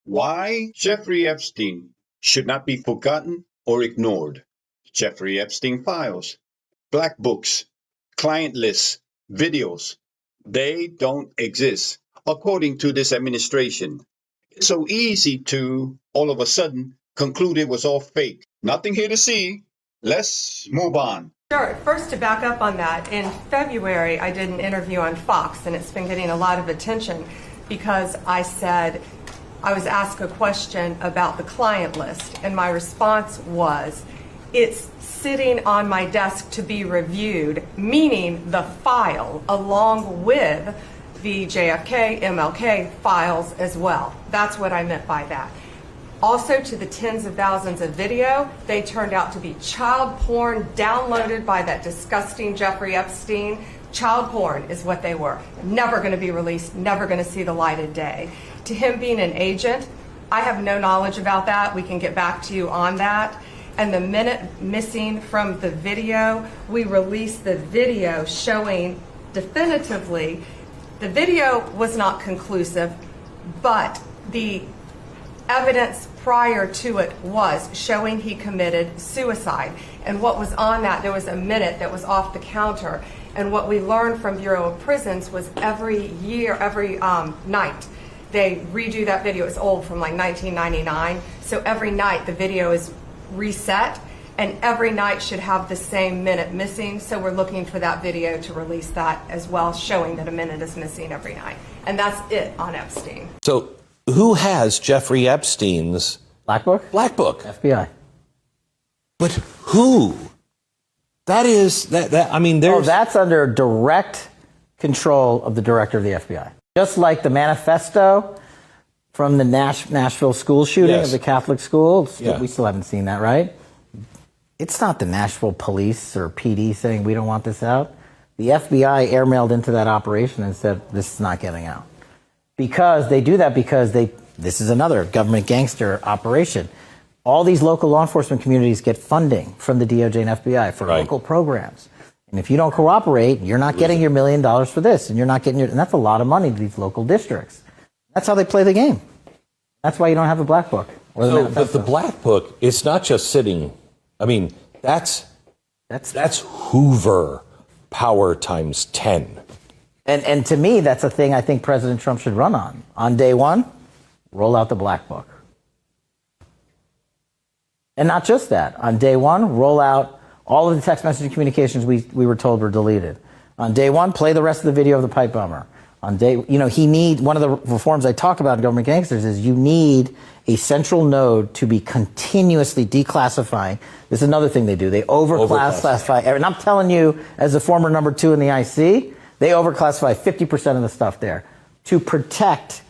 Why Jeffrey Epstein should not be forgotten or ignored. Jeffrey Epstein files, black books, client lists, videos. They don't exist, according to this administration. It's so easy to, all of a sudden, conclude it was all fake. Nothing here to see. Let's move on. Sure. First, to back up on that, in February, I did an interview on Fox, and it's been getting a lot of attention because I said I was asked a question about the client list, and my response was, it's sitting on my desk to be reviewed, meaning the file, along with the JFK, MLK files as well. That's what I meant by that. Also, to the tens of thousands of video, they turned out to be child porn downloaded by that disgusting Jeffrey Epstein. Child porn is what they were. Never going to be released, never going to see the light of day. To him being an agent, I have no knowledge about that. We can get back to you on that. And the minute missing from the video, we released the video showing definitively the video was not conclusive, but the evidence prior to it was showing he committed suicide. And what was on that, there was a minute that was off the counter. And what we learned from Bureau of Prisons was every year, every night, they redo that video. It's old, from like 1999. So every night the video is reset, and every night should have the same minute missing. So we're looking for that video to release that as well, showing that a minute is missing every night. And that's it on Epstein. So who has Jeffrey Epstein's Black Book? Black Book? FBI. But who? That is I mean, there's. Oh, that's under direct control of the director of the FBI. Just like the manifesto from the Nashville school shooting of the Catholic school. We still haven't seen that, right? It's not the Nashville police or PD saying we don't want this out. The FBI airmailed into that operation and said this is not getting out. Because they do that because this is another government gangster operation. All these local law enforcement communities get funding from the DOJ and FBI for local programs. And if you don't cooperate, you're not getting your $1 million for this, and you're not getting and that's a lot of money to these local districts. That's how they play the game. That's why you don't have a Black Book. But the Black Book, it's not just sitting. I mean, that's Hoover power times 10. And to me, that's a thing I think President Trump should run on. On day one, roll out the Black Book. And not just that. On day one, roll out all of the text messaging communications we were told were deleted. On day one, play the rest of the video of the pipe bomber. On day, one of the reforms I talk about in government gangsters is you need a central node to be continuously declassifying. This is another thing they do. They overclassify. And I'm telling you, as a former number 2 in the IC, they overclassify 50% of the stuff there to protect.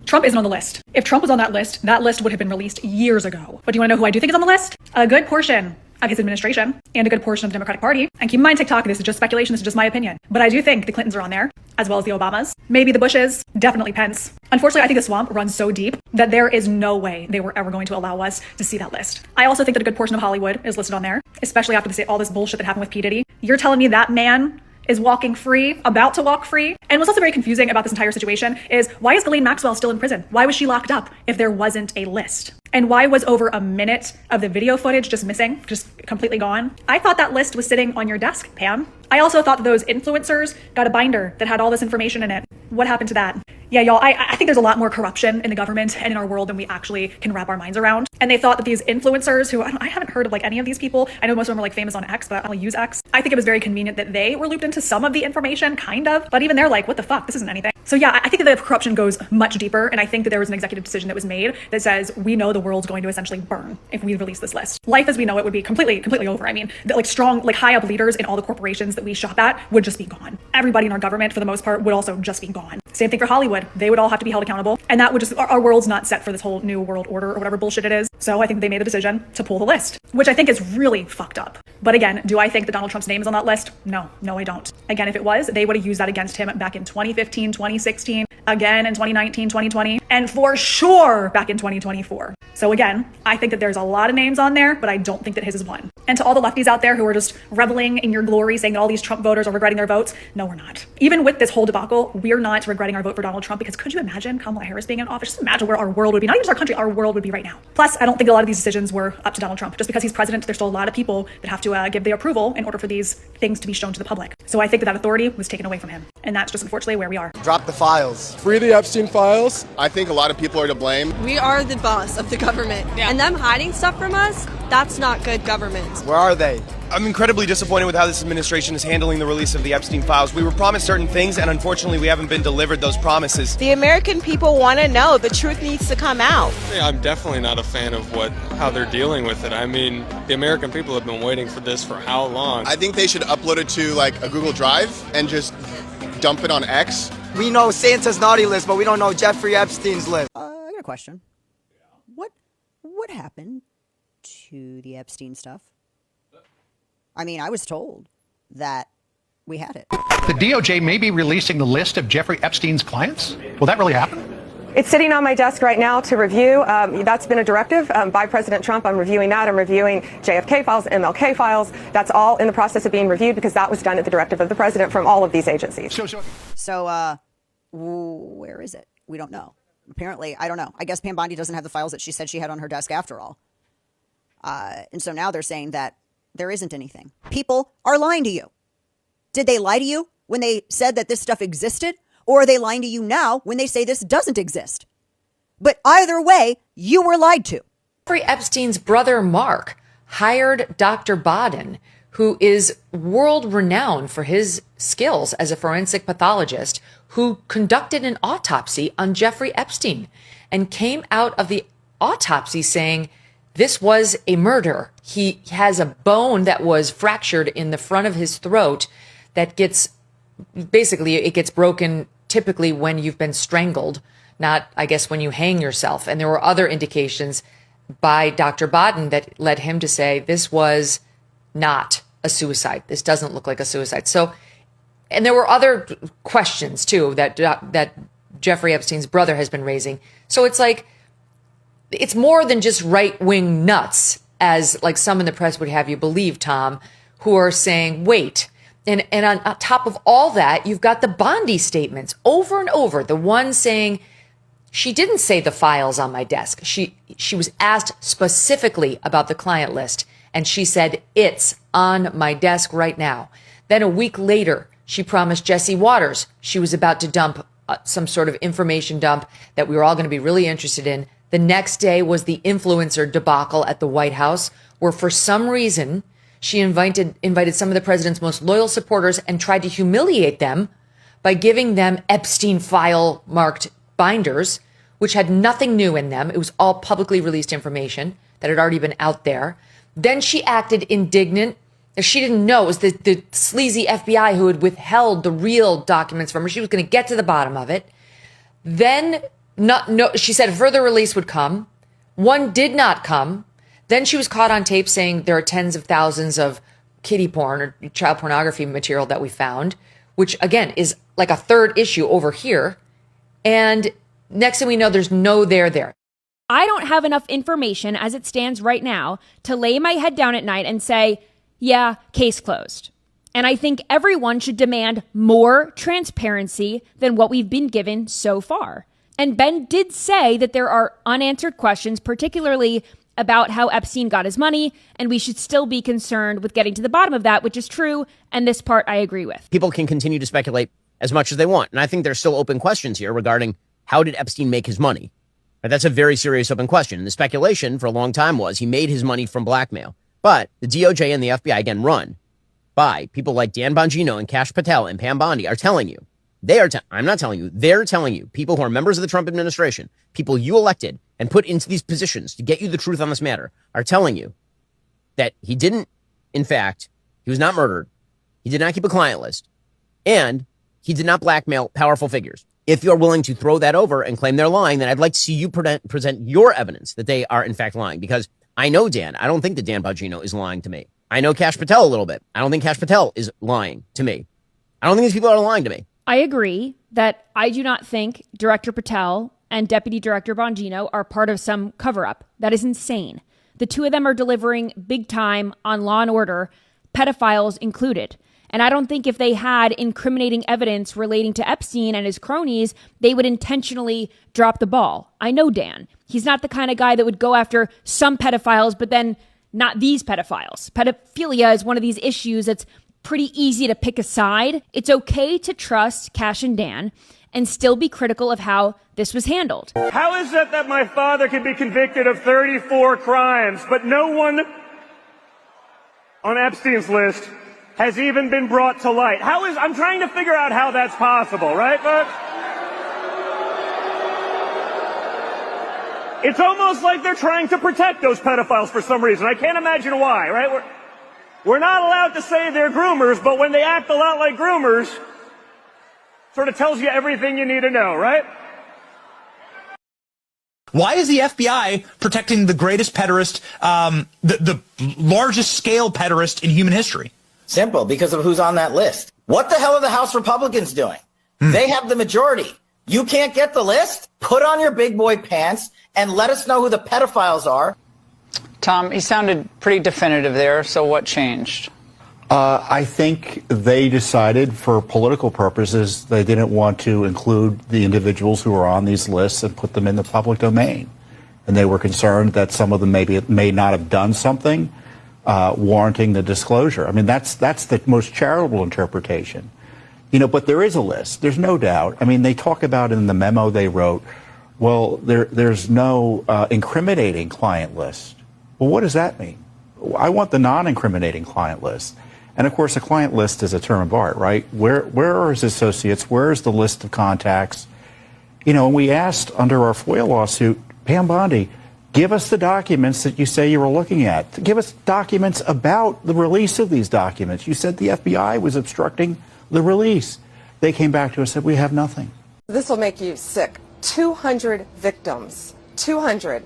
Trump isn't on the list. If Trump was on that list would have been released years ago. But do you want to know who I do think is on the list? A good portion of his administration and a good portion of the Democratic Party. And keep in mind, TikTok, this is just speculation, this is just my opinion. But I do think the Clintons are on there, as well as the Obamas. Maybe the Bushes, definitely Pence. Unfortunately, I think the swamp runs so deep that there is no way they were ever going to allow us to see that list. I also think that a good portion of Hollywood is listed on there, especially after all this bullshit that happened with P. Diddy. You're telling me that man is walking free, about to walk free? And what's also very confusing about this entire situation is, why is Ghislaine Maxwell still in prison? Why was she locked up if there wasn't a list? And why was over a minute of the video footage just missing, just completely gone? I thought that list was sitting on your desk, Pam. I also thought that those influencers got a binder that had all this information in it. What happened to that? Yeah, y'all, I think there's a lot more corruption in the government and in our world than we actually can wrap our minds around. And they thought that these influencers, who I haven't heard of like any of these people. I know most of them are like famous on X, but I only use X. I think it was very convenient that they were looped into some of the information, kind of. But even they're like, what the fuck? This isn't anything. So yeah, I think that the corruption goes much deeper. And I think that there was an executive decision that was made that says, we know the world's going to essentially burn if we release this list. Life as we know it would be completely over. I mean, strong, high up leaders in all the corporations that we shop at would just be gone. Everybody in our government, for the most part, would also just be gone. Same thing for Hollywood. They would all have to be held accountable. And that would just, our world's not set for this whole new world order or whatever bullshit it is. So I think they made the decision to pull the list, which I think is really fucked up. But again, do I think that Donald Trump's name is on that list? No, I don't. Again, if it was, they would have used that against him back in 2015, 2016, again in 2019, 2020, and for sure back in 2024. So again, I think that there's a lot of names on there, but I don't think that his is one. And to all the lefties out there who are just reveling in your glory, saying that all these Trump voters are regretting their votes, no, we're not. Even with this whole debacle, we're not regretting our vote for Donald Trump, because could you imagine Kamala Harris being in office? Just imagine where our world would be. Not even just our country, our world would be right now. Plus, I don't think a lot of these decisions were up to Donald Trump. Just because he's president, there's still a lot of people that have to give the approval in order for these things to be shown to the public. So I think that authority was taken away from him. And that's just unfortunately where we are. Drop the files. Free the Epstein files. I think a lot of people are to blame. We are the boss of the government. Yeah. And them hiding stuff from us, that's not good government. Where are they? I'm incredibly disappointed with how this administration is handling the release of the Epstein files. We were promised certain things, and unfortunately we haven't been delivered those promises. The American people want to know. The truth needs to come out. Yeah, I'm definitely not a fan of how they're dealing with it. I mean, the American people have been waiting for this for how long? I think they should upload it to like a Google Drive and just dump it on X. We know Santa's naughty list, but we don't know Jeffrey Epstein's list. I got a question. What happened to the Epstein stuff? I mean, I was told that we had it. The DOJ may be releasing the list of Jeffrey Epstein's clients. Will that really happen? It's sitting on my desk right now to review. That's been a directive by President Trump. I'm reviewing that. I'm reviewing JFK files, MLK files. That's all in the process of being reviewed because that was done at the directive of the president from all of these agencies. So where is it? We don't know. Apparently, I don't know. I guess Pam Bondi doesn't have the files that she said she had on her desk after all. And so now they're saying that there isn't anything. People are lying to you. Did they lie to you when they said that this stuff existed? Or are they lying to you now when they say this doesn't exist? But either way, you were lied to. Jeffrey Epstein's brother, Mark, hired Dr. Baden, who is world renowned for his skills as a forensic pathologist, who conducted an autopsy on Jeffrey Epstein and came out of the autopsy saying this was a murder. He has a bone that was fractured in the front of his throat that gets, basically, it gets broken typically when you've been strangled, not, I guess, when you hang yourself. And there were other indications by Dr. Baden that led him to say this was not a suicide. This doesn't look like a suicide. So, and there were other questions too that Jeffrey Epstein's brother has been raising. So it's like, it's more than just right-wing nuts, as like some in the press would have you believe, Tom, who are saying, wait. And on top of all that, you've got the Bondi statements over and over. The one saying, she didn't say the files on my desk. She was asked specifically about the client list, and she said, it's on my desk right now. Then a week later, she promised Jesse Waters she was about to dump some sort of information dump that we were all going to be really interested in. The next day was the influencer debacle at the White House, where for some reason she invited some of the president's most loyal supporters and tried to humiliate them by giving them Epstein file marked binders, which had nothing new in them. It was all publicly released information that had already been out there. Then she acted indignant. She didn't know it was the sleazy FBI who had withheld the real documents from her. She was going to get to the bottom of it. Then she said a further release would come. One did not come. Then she was caught on tape saying there are tens of thousands of kiddie porn or child pornography material that we found, which again is like a third issue over here. And next thing we know, there's no there. I don't have enough information as it stands right now to lay my head down at night and say, yeah, case closed. And I think everyone should demand more transparency than what we've been given so far. And Ben did say that there are unanswered questions, particularly about how Epstein got his money, and we should still be concerned with getting to the bottom of that, which is true, and this part I agree with. People can continue to speculate as much as they want, and I think there's still open questions here regarding how did Epstein make his money? That's a very serious open question. And the speculation for a long time was he made his money from blackmail. But the DOJ and the FBI, again, run by people like Dan Bongino and Kash Patel and Pam Bondi are telling you, I'm not telling you, they're telling you, people who are members of the Trump administration, people you elected and put into these positions to get you the truth on this matter, are telling you that he didn't, in fact, he was not murdered, he did not keep a client list, and he did not blackmail powerful figures. If you're willing to throw that over and claim they're lying, then I'd like to see you present your evidence that they are, in fact, lying. Because I know Dan. I don't think that Dan Bongino is lying to me. I know Kash Patel a little bit. I don't think Kash Patel is lying to me. I don't think these people are lying to me. I agree that I do not think Director Patel and Deputy Director Bongino are part of some cover-up. That is insane. The two of them are delivering big time on Law and Order, pedophiles included. And I don't think if they had incriminating evidence relating to Epstein and his cronies, they would intentionally drop the ball. I know Dan. He's not the kind of guy that would go after some pedophiles, but then not these pedophiles. Pedophilia is one of these issues that's pretty easy to pick a side. It's okay to trust Cash and Dan and still be critical of how this was handled. How is it that my father can be convicted of 34 crimes, but no one on Epstein's list has even been brought to light? I'm trying to figure out how that's possible, right, folks? It's almost like they're trying to protect those pedophiles for some reason. I can't imagine why, right? We're not allowed to say they're groomers, but when they act a lot like groomers, sort of tells you everything you need to know, right? Why is the FBI protecting the greatest pederast, the largest scale pederast in human history? Simple, because of who's on that list. What the hell are the House Republicans doing? They have the majority. You can't get the list? Put on your big boy pants and let us know who the pedophiles are. Tom, he sounded pretty definitive there, so what changed? I think they decided for political purposes they didn't want to include the individuals who are on these lists and put them in the public domain. And they were concerned that some of them may not have done something warranting the disclosure. I mean, that's the most charitable interpretation. You know, but there is a list. There's no doubt. I mean, they talk about in the memo they wrote, well, there's no incriminating client list. Well, what does that mean? I want the non-incriminating client list. And of course, a client list is a term of art, right? Where are his associates? Where is the list of contacts? You know, and we asked under our FOIA lawsuit, Pam Bondi, give us the documents that you say you were looking at. Give us documents about the release of these documents. You said the FBI was obstructing the release. They came back to us and said, we have nothing. This will make you sick. 200 victims. 200.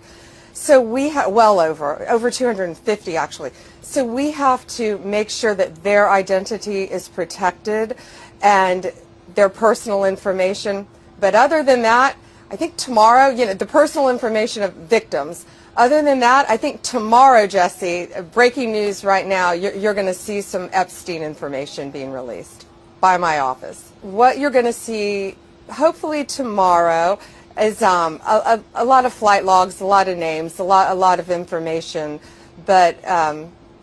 So we have, well over 250 actually. So we have to make sure that their identity is protected and their personal information. But other than that, I think tomorrow, you know, the personal information of victims. Other than that, I think tomorrow, Jesse, breaking news right now, you're going to see some Epstein information being released by my office. What you're going to see, hopefully tomorrow, is a lot of flight logs, a lot of names, a lot of information. But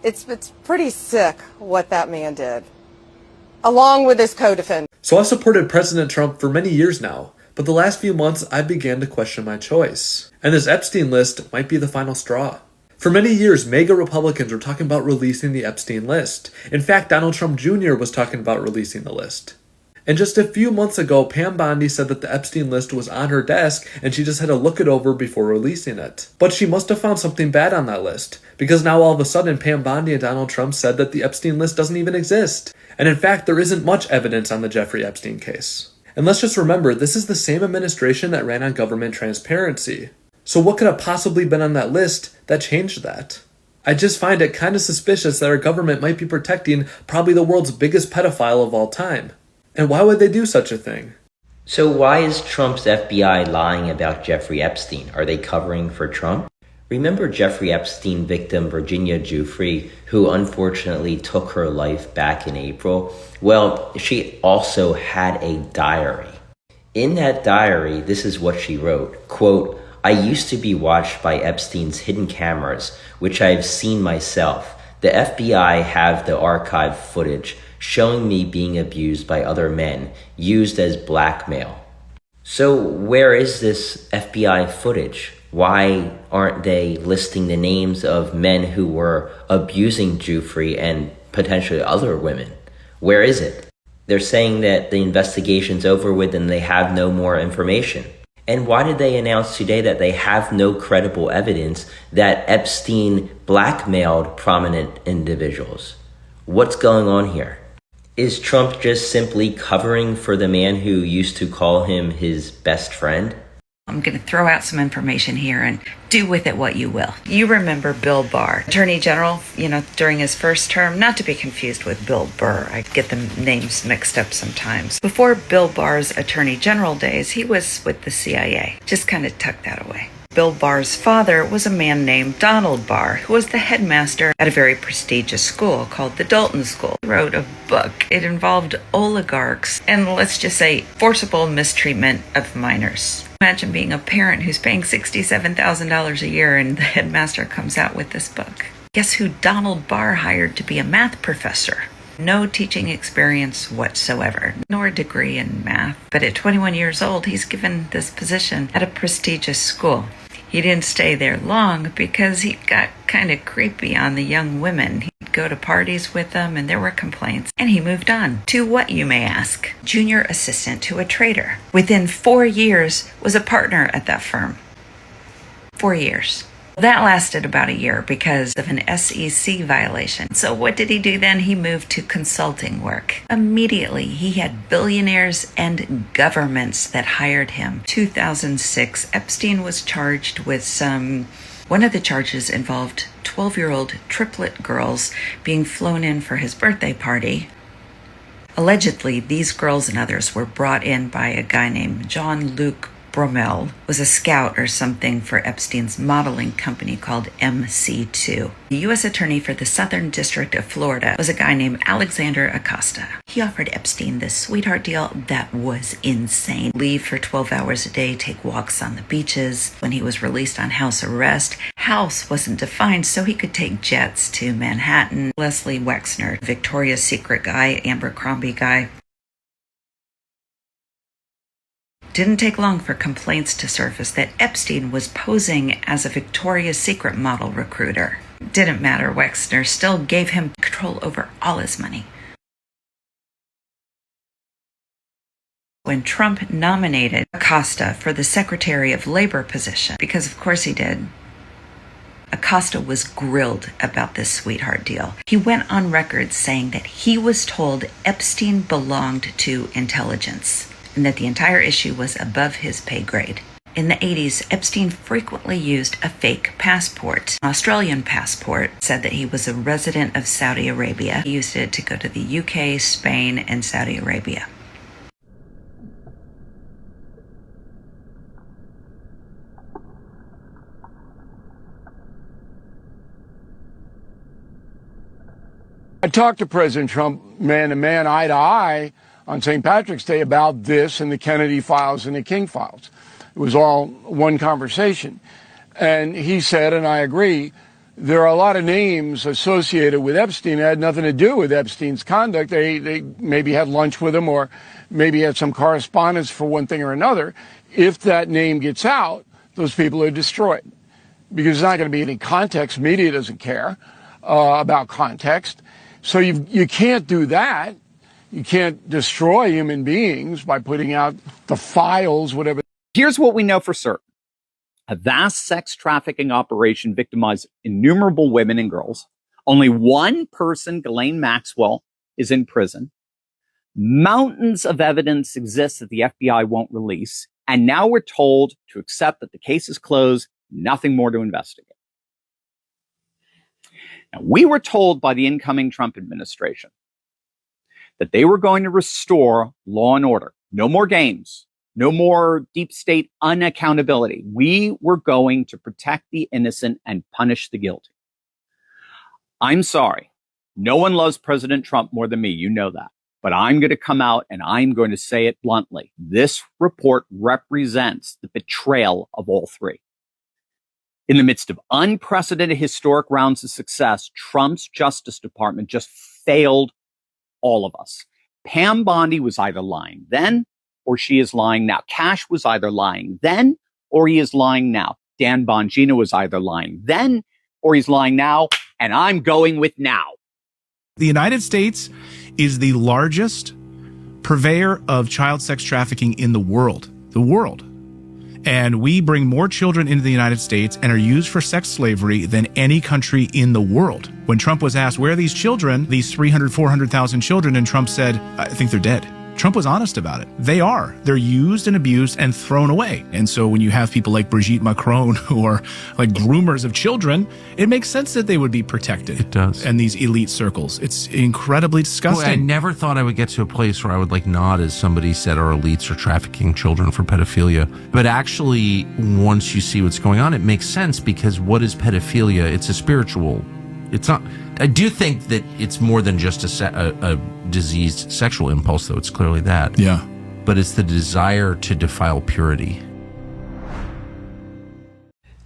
it's pretty sick what that man did, along with his co-defendant. So I've supported President Trump for many years now, but the last few months I began to question my choice. And this Epstein list might be the final straw. For many years, MAGA Republicans were talking about releasing the Epstein list. In fact, Donald Trump Jr. was talking about releasing the list. And just a few months ago, Pam Bondi said that the Epstein list was on her desk and she just had to look it over before releasing it. But she must have found something bad on that list, because now all of a sudden Pam Bondi and Donald Trump said that the Epstein list doesn't even exist. And in fact, there isn't much evidence on the Jeffrey Epstein case. And let's just remember, this is the same administration that ran on government transparency. So what could have possibly been on that list that changed that? I just find it kind of suspicious that our government might be protecting probably the world's biggest pedophile of all time. And why would they do such a thing? So why is Trump's FBI lying about Jeffrey Epstein? Are they covering for Trump? Remember Jeffrey Epstein victim Virginia Giuffre, who unfortunately took her life back in April? Well, she also had a diary. In that diary, this is what she wrote, quote, "I used to be watched by Epstein's hidden cameras, which I have seen myself. The FBI have the archive footage showing me being abused by other men, used as blackmail." So where is this FBI footage? Why aren't they listing the names of men who were abusing Giuffre and potentially other women? Where is it? They're saying that the investigation's over with and they have no more information. And why did they announce today that they have no credible evidence that Epstein blackmailed prominent individuals? What's going on here? Is Trump just simply covering for the man who used to call him his best friend? I'm going to throw out some information here and do with it what you will. You remember Bill Barr, Attorney General, during his first term, not to be confused with Bill Burr. I get the names mixed up sometimes. Before Bill Barr's Attorney General days, he was with the CIA. Just kind of tuck that away. Bill Barr's father was a man named Donald Barr, who was the headmaster at a very prestigious school called the Dalton School. He wrote a book. It involved oligarchs and, let's just say, forcible mistreatment of minors. Imagine being a parent who's paying $67,000 a year and the headmaster comes out with this book. Guess who Donald Barr hired to be a math professor? No teaching experience whatsoever, nor a degree in math. But at 21 years old, he's given this position at a prestigious school. He didn't stay there long because he got kind of creepy on the young women. He'd go to parties with them and there were complaints. And he moved on to what, you may ask? Junior assistant to a trader. Within 4 years, was a partner at that firm. 4 years. That lasted about a year because of an SEC violation. So what did he do then? He moved to consulting work. Immediately, he had billionaires and governments that hired him. 2006, Epstein was charged with one of the charges involved 12-year-old triplet girls being flown in for his birthday party. Allegedly, these girls and others were brought in by a guy named Jean-Luc Bromel, was a scout or something for Epstein's modeling company called MC2. The U.S. attorney for the Southern District of Florida was a guy named Alexander Acosta. He offered Epstein this sweetheart deal that was insane. Leave for 12 hours a day, take walks on the beaches. When he was released on house arrest, house wasn't defined, so he could take jets to Manhattan. Leslie Wexner, Victoria's Secret guy, Abercrombie guy. Didn't take long for complaints to surface that Epstein was posing as a Victoria's Secret model recruiter. Didn't matter, Wexner still gave him control over all his money. When Trump nominated Acosta for the Secretary of Labor position, because of course he did, Acosta was grilled about this sweetheart deal. He went on record saying that he was told Epstein belonged to intelligence, and that the entire issue was above his pay grade. In the 80s, Epstein frequently used a fake passport. An Australian passport said that he was a resident of Saudi Arabia. He used it to go to the UK, Spain, and Saudi Arabia. I talked to President Trump man to man, eye to eye, on St. Patrick's Day about this and the Kennedy files and the King files. It was all one conversation. And he said, and I agree, there are a lot of names associated with Epstein that had nothing to do with Epstein's conduct. They maybe had lunch with him or maybe had some correspondence for one thing or another. If that name gets out, those people are destroyed. Because there's not going to be any context. Media doesn't care about context. So you can't do that. You can't destroy human beings by putting out the files, whatever. Here's what we know for certain. A vast sex trafficking operation victimized innumerable women and girls. Only one person, Ghislaine Maxwell, is in prison. Mountains of evidence exist that the FBI won't release. And now we're told to accept that the case is closed, nothing more to investigate. Now, we were told by the incoming Trump administration that they were going to restore law and order. No more games. No more deep state unaccountability. We were going to protect the innocent and punish the guilty. I'm sorry. No one loves President Trump more than me. You know that. But I'm going to come out and I'm going to say it bluntly. This report represents the betrayal of all three. In the midst of unprecedented historic rounds of success, Trump's Justice Department just failed all of us. Pam Bondi was either lying then or she is lying now. Cash was either lying then or he is lying now. Dan Bongino was either lying then or he's lying now, and I'm going with now. The United States is the largest purveyor of child sex trafficking in the world. And we bring more children into the United States and are used for sex slavery than any country in the world. When Trump was asked, where are these children, these 300,000, 400,000 children, and Trump said, I think they're dead. Trump was honest about it. They are. They're used and abused and thrown away. And so when you have people like Brigitte Macron who are like groomers of children, it makes sense that they would be protected. It does. And these elite circles. It's incredibly disgusting. Boy, I never thought I would get to a place where I would like nod as somebody said our elites are trafficking children for pedophilia. But actually, once you see what's going on, it makes sense, because what is pedophilia? It's a spiritual. It's not. I do think that it's more than just a diseased sexual impulse, though. It's clearly that. Yeah. But it's the desire to defile purity.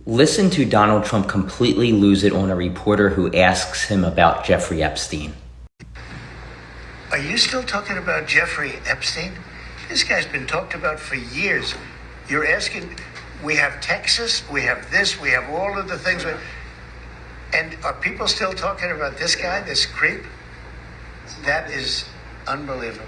Listen to Donald Trump completely lose it on a reporter who asks him about Jeffrey Epstein. Are you still talking about Jeffrey Epstein? This guy's been talked about for years. You're asking, we have Texas, we have this, we have all of the things. And are people still talking about this guy, this creep? That is unbelievable.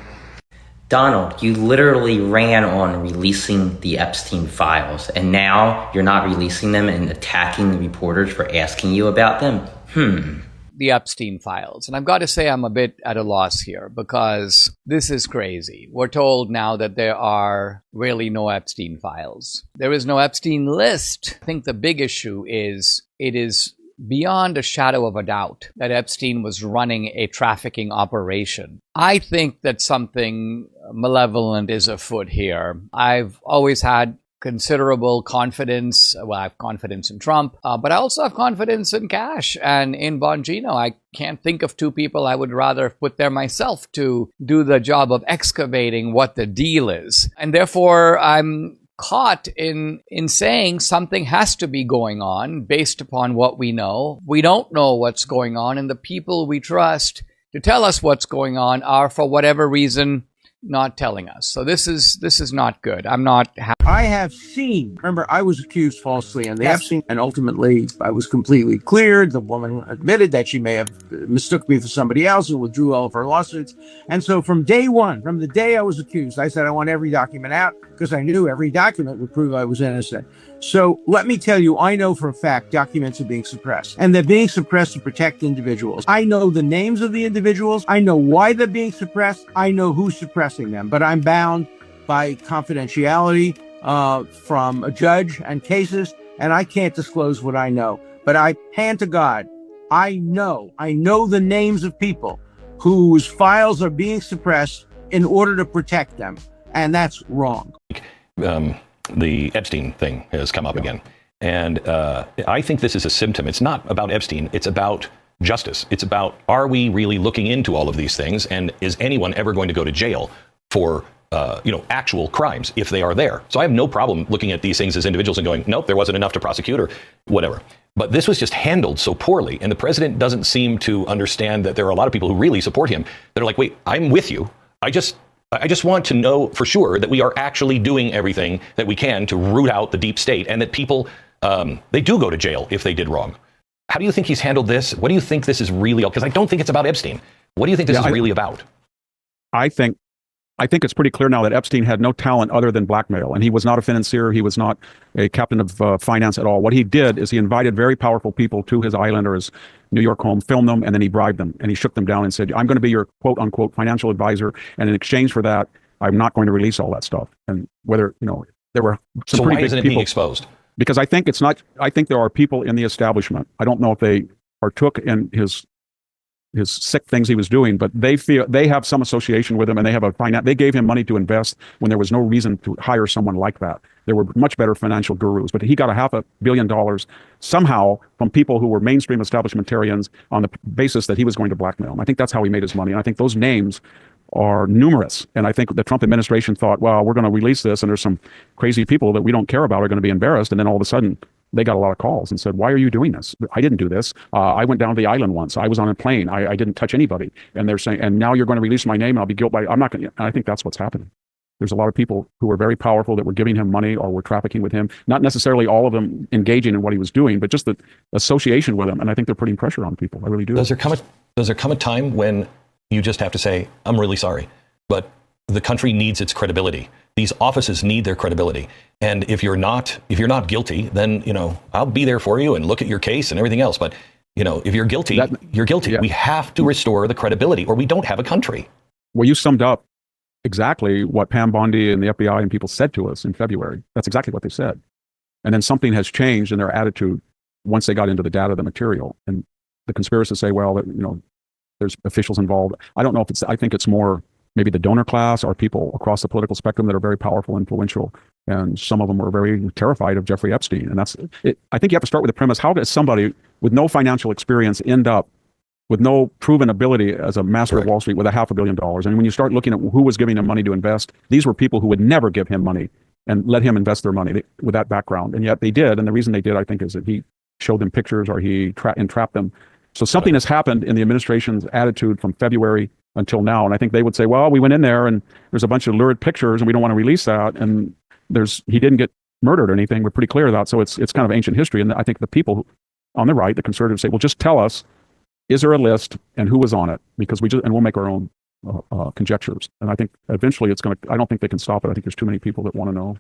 Donald, you literally ran on releasing the Epstein files, and now you're not releasing them and attacking the reporters for asking you about them? The Epstein files. And I've got to say I'm a bit at a loss here, because this is crazy. We're told now that there are really no Epstein files. There is no Epstein list. I think the big issue is it is beyond a shadow of a doubt that Epstein was running a trafficking operation. I think that something malevolent is afoot here. I've always had considerable confidence. Well, I have confidence in Trump, but I also have confidence in Cash and in Bongino. I can't think of two people I would rather put there myself to do the job of excavating what the deal is. And therefore, I'm caught in saying something has to be going on based upon what we know. We don't know what's going on, and the people we trust to tell us what's going on are, for whatever reason, not telling us. So this is not good. I'm not happy. I have seen, remember, I was accused falsely on the Epstein, and ultimately I was completely cleared. The woman admitted that she may have mistook me for somebody else and withdrew all of her lawsuits. And so from day one, from the day I was accused, I said I want every document out, because I knew every document would prove I was innocent. So let me tell you, I know for a fact documents are being suppressed, and they're being suppressed to protect individuals. I know the names of the individuals. I know why they're being suppressed. I know who's suppressing them, but I'm bound by confidentiality from a judge and cases, and I can't disclose what I know. But I hand to God, I know the names of people whose files are being suppressed in order to protect them, and that's wrong. The Epstein thing has come up again. And I think this is a symptom. It's not about Epstein. It's about justice. It's about, are we really looking into all of these things? And is anyone ever going to go to jail for, actual crimes if they are there? So I have no problem looking at these things as individuals and going, nope, there wasn't enough to prosecute or whatever. But this was just handled so poorly. And the president doesn't seem to understand that there are a lot of people who really support him that are like, wait, I'm with you. I just want to know for sure that we are actually doing everything that we can to root out the deep state, and that people, they do go to jail if they did wrong. How do you think he's handled this? What do you think this is really? Because I don't think it's about Epstein. What do you think this is really about? I think it's pretty clear now that Epstein had no talent other than blackmail, and he was not a financier. He was not a captain of finance at all. What he did is he invited very powerful people to his island or his New York home, filmed them, and then he bribed them, and he shook them down and said, I'm going to be your quote unquote financial advisor, and in exchange for that, I'm not going to release all that stuff. And whether, there were some so pretty why big isn't it people being exposed? Because I think there are people in the establishment. I don't know if they partook in his sick things he was doing, but they feel they have some association with him, and they have they gave him money to invest when there was no reason to hire someone like that. There were much better financial gurus, but he got $500 million somehow from people who were mainstream establishmentarians on the basis that he was going to blackmail him. I think that's how he made his money. And I think those names are numerous. And I think the Trump administration thought, well, we're going to release this, and there's some crazy people that we don't care about are going to be embarrassed. And then all of a sudden, they got a lot of calls and said, why are you doing this? I didn't do this. I went down to the island once. I was on a plane. I didn't touch anybody. And they're saying, and now you're going to release my name, and I'll be guilty. I'm not going to. And I think that's what's happening. There's a lot of people who were very powerful that were giving him money or were trafficking with him. Not necessarily all of them engaging in what he was doing, but just the association with him. And I think they're putting pressure on people. I really do. Does there come a time when you just have to say, I'm really sorry, but the country needs its credibility. These offices need their credibility. And if you're not guilty, then, I'll be there for you and look at your case and everything else. But, if you're guilty, you're guilty. Yeah. We have to restore the credibility, or we don't have a country. Well, you summed up exactly what Pam Bondi and the FBI and people said to us in February. That's exactly what they said. And then something has changed in their attitude once they got into the data, the material. And the conspiracists say, well, there's officials involved. I don't know if I think it's more maybe the donor class or people across the political spectrum that are very powerful, influential. And some of them were very terrified of Jeffrey Epstein. And that's it. I think you have to start with the premise: how does somebody with no financial experience end up with no proven ability as a master of Wall Street with $500 million? And when you start looking at who was giving him money to invest, these were people who would never give him money and let him invest their money with that background. And yet they did. And the reason they did, I think, is that he showed them pictures or he entrapped them. So something has happened in the administration's attitude from February until now. And I think they would say, well, we went in there and there's a bunch of lurid pictures and we don't want to release that. And he didn't get murdered or anything. We're pretty clear of that. So it's kind of ancient history. And I think the people on the right, the conservatives, say, well, just tell us, is there a list and who was on it? Because we'll make our own conjectures. And I think eventually I don't think they can stop it. I think there's too many people that want to know.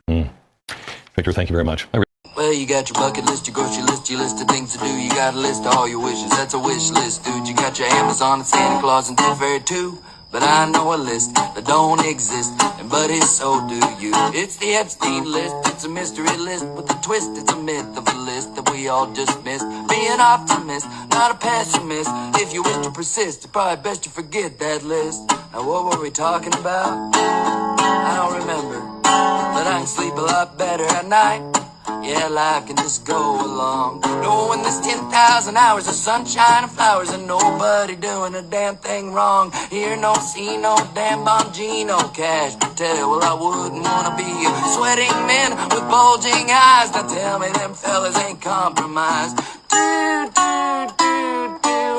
Victor, thank you very much. Well, you got your bucket list, your grocery list, your list of things to do. You got a list of all your wishes. That's a wish list, dude. You got your Amazon and Santa Claus and Tooth Fairy too. But I know a list that don't exist, and buddy, so do you. It's the Epstein list. It's a mystery list with a twist. It's a myth of a list that we all just missed. Be an optimist, not a pessimist. If you wish to persist, it's probably best you forget that list. Now, what were we talking about? I don't remember, but I can sleep a lot better at night. Yeah, life can just go along, knowing there's 10,000 hours of sunshine and flowers and nobody doing a damn thing wrong. Hear no, see no damn Bongino cash to tell. Well, I wouldn't wanna be a sweating man with bulging eyes. Now tell me them fellas ain't compromised.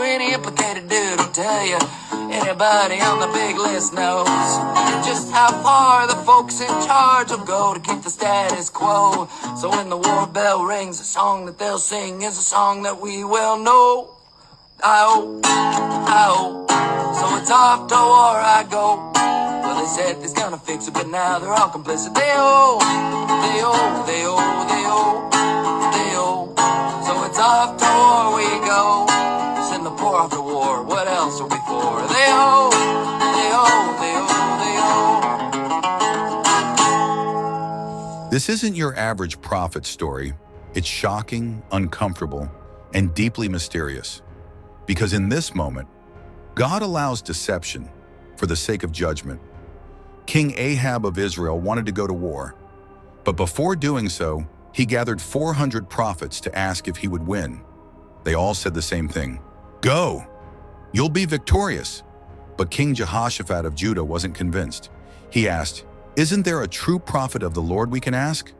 Any implicated dude will tell you. Anybody on the big list knows just how far the folks in charge will go to keep the status quo. So when the war bell rings, the song that they'll sing is a song that we well know. I-oh, so it's off to war I go. Well, they said they's gonna fix it, but now they're all complicit. They-oh, they-oh, they-oh, they-oh, they-oh. So it's off to war we go. Send the poor off to war, what else are we for? They-oh, they-oh, they-oh, they-oh. This isn't your average prophet story. It's shocking, uncomfortable, and deeply mysterious. Because in this moment, God allows deception for the sake of judgment. King Ahab of Israel wanted to go to war, but before doing so, he gathered 400 prophets to ask if he would win. They all said the same thing: go, you'll be victorious. But King Jehoshaphat of Judah wasn't convinced. He asked, isn't there a true prophet of the Lord we can ask?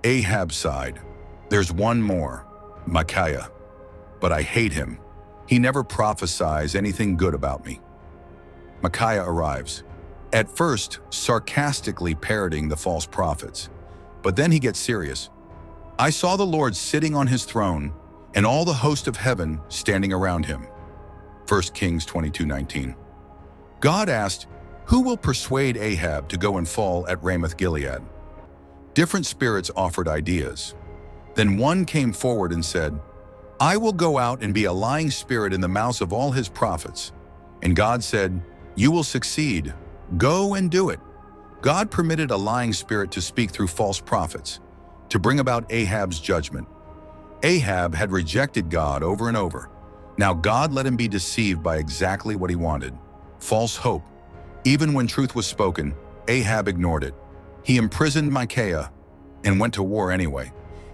Ahab sighed, there's one more, Micaiah, but I hate him. He never prophesies anything good about me. Micaiah arrives, at first sarcastically parroting the false prophets, but then he gets serious. I saw the Lord sitting on his throne and all the host of heaven standing around him. 1 Kings 22:19. God asked, who will persuade Ahab to go and fall at Ramoth Gilead? Different spirits offered ideas. Then one came forward and said, I will go out and be a lying spirit in the mouths of all his prophets. And God said, you will succeed. Go and do it. God permitted a lying spirit to speak through false prophets, to bring about Ahab's judgment. Ahab had rejected God over and over. Now God let him be deceived by exactly what he wanted: false hope. Even when truth was spoken, Ahab ignored it. He imprisoned Micaiah and went to war anyway.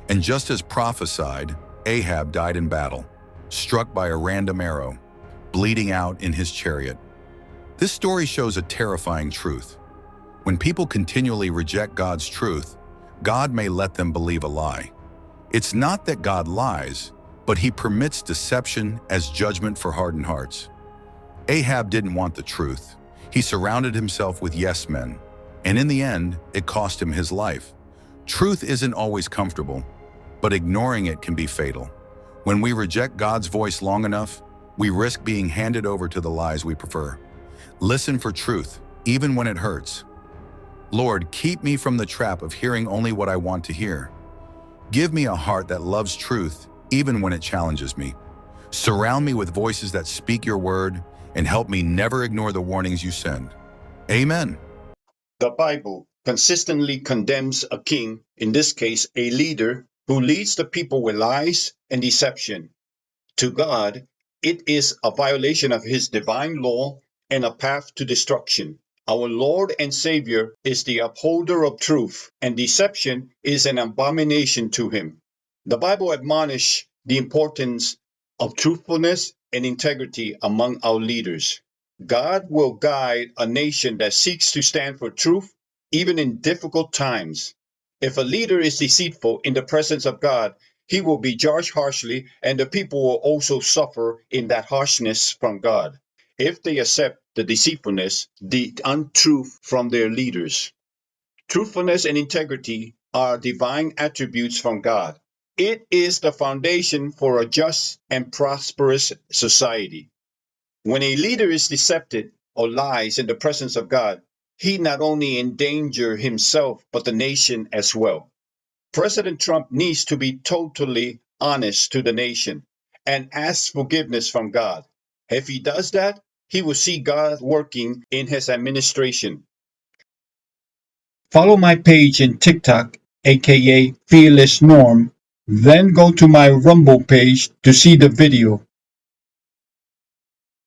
And just as prophesied, Ahab died in battle, struck by a random arrow, bleeding out in his chariot. This story shows a terrifying truth. When people continually reject God's truth, God may let them believe a lie. It's not that God lies, but he permits deception as judgment for hardened hearts. Ahab didn't want the truth. He surrounded himself with yes men, and in the end, it cost him his life. Truth isn't always comfortable, but ignoring it can be fatal. When we reject God's voice long enough, we risk being handed over to the lies we prefer. Listen for truth, even when it hurts. Lord, keep me from the trap of hearing only what I want to hear. Give me a heart that loves truth, even when it challenges me. Surround me with voices that speak your word, and help me never ignore the warnings you send. Amen. The Bible consistently condemns a king, in this case a leader, who leads the people with lies and deception. To God, it is a violation of his divine law and a path to destruction. Our Lord and Savior is the upholder of truth, and deception is an abomination to him. The Bible admonishes the importance of truthfulness and integrity among our leaders. God will guide a nation that seeks to stand for truth, even in difficult times. If a leader is deceitful in the presence of God, he will be judged harshly, and the people will also suffer in that harshness from God, if they accept the deceitfulness, the untruth from their leaders. Truthfulness and integrity are divine attributes from God. It is the foundation for a just and prosperous society. When a leader is deceptive or lies in the presence of God, he not only endangers himself, but the nation as well. President Trump needs to be totally honest to the nation and ask forgiveness from God. If he does that, he will see God working in his administration. Follow my page in TikTok, aka Fearless Norm, then go to my Rumble page to see the video.